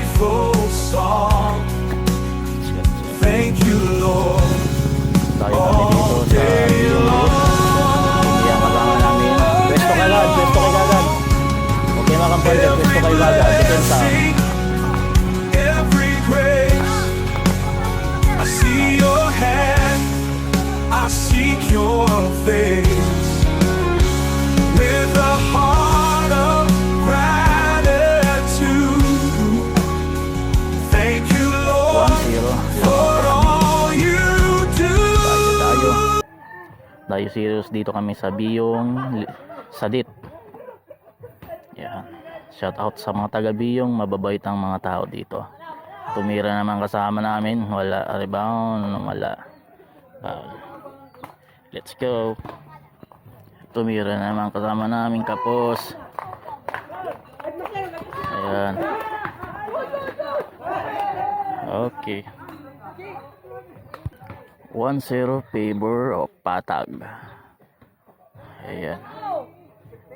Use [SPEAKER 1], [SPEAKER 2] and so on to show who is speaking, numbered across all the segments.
[SPEAKER 1] grateful song. Thank you, Lord.
[SPEAKER 2] Tayo kami dito sa Yan kasama namin. Pwesto ka agad, pwesto kayo agad. Okay mga kampanya, pwesto kayo agad. Depensa.
[SPEAKER 1] Every grace, I see your hand, I seek your face. With a heart of gratitude, thank you, Lord,
[SPEAKER 2] 1-0.
[SPEAKER 1] for all you do.
[SPEAKER 2] Tayo serious dito kami sa Biyong Sadit. Yan. Shout out sa mga taga Biyong, mababait ang mga tao dito. Tumira naman kasama namin, wala rebound, wala foul. Let's go. Tumira naman kasama namin kapos. Ayan. Okay. 1-0 favor of Patag. Ayan.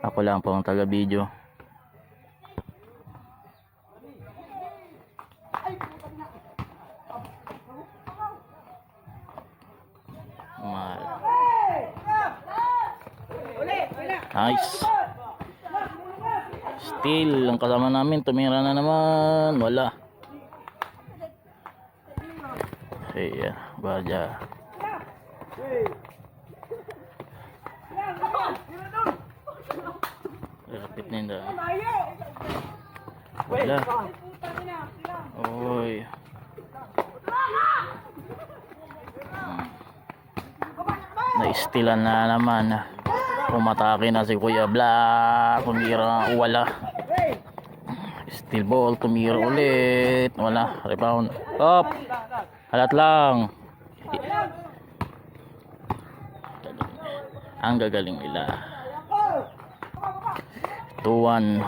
[SPEAKER 2] Ako lang po ang taga-video. Mahal. Nice. Still, ang kasama namin tumira na naman. Wala. Ayan. Baja. Rapit ninda. Wala. Oy. Na-stealan na naman. Pumatake na si Kuya Black. Tumira. Wala. Steal ball. Tumira ulit. Wala. Rebound. Up. Halat lang. Ang gagaling nila. 2-1.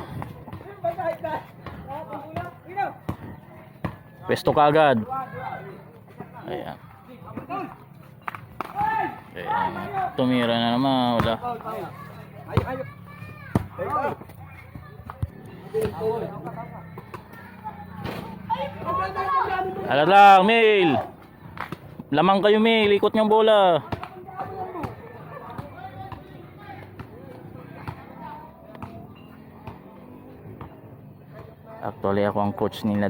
[SPEAKER 2] Pwesto ka agad. Ayan. Ayan. Tumira na naman. Wala. Agad lang, Mail. Lamang kayo, Mail. Ikot niyong bola. Actually, ako ang coach nila.